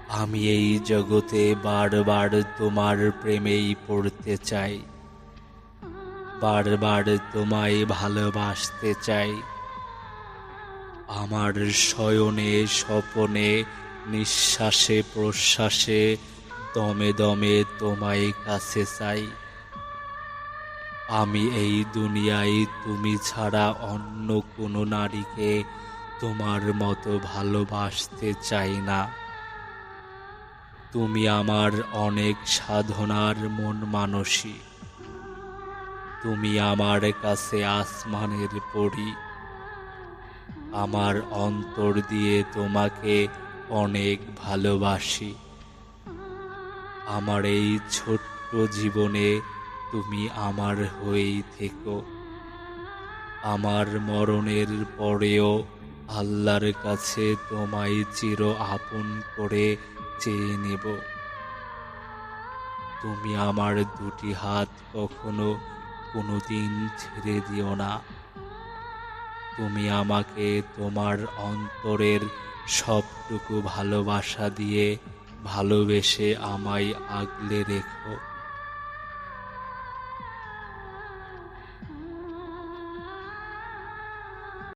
আমি এই জগতে বারবার তোমার প্রেমেই পড়তে চাই, বারবার তোমায় ভালোবাসতে চাই। আমার শয়নে স্বপনে নিঃশ্বাসে প্রশ্বাসে দমে দমে তোমায় কাছে চাই। আমি এই দুনিয়ায় তুমি ছাড়া অন্য কোনো নারীকে তোমার মতো ভালোবাসতে চাই না। তুমি আমার অনেক সাধনার মন মানসী। তুমি আমার কাছে আসমানের পরী। আমার অন্তর দিয়ে তোমাকে অনেক ভালোবাসি। আমার এই ছোট্ট জীবনে তুমি আমার হয়েই থেকো। আমার মরণের পরেও আল্লাহর কাছে তোমায় চির আপন করে চেয়ে নেব। তুমি আমার দুটি হাত কখনো কোনোদিন ছেড়ে দিও না। তুমি আমাকে তোমার অন্তরের সবটুকু ভালোবাসা দিয়ে ভালোবেসে আমায় আগলে রেখো।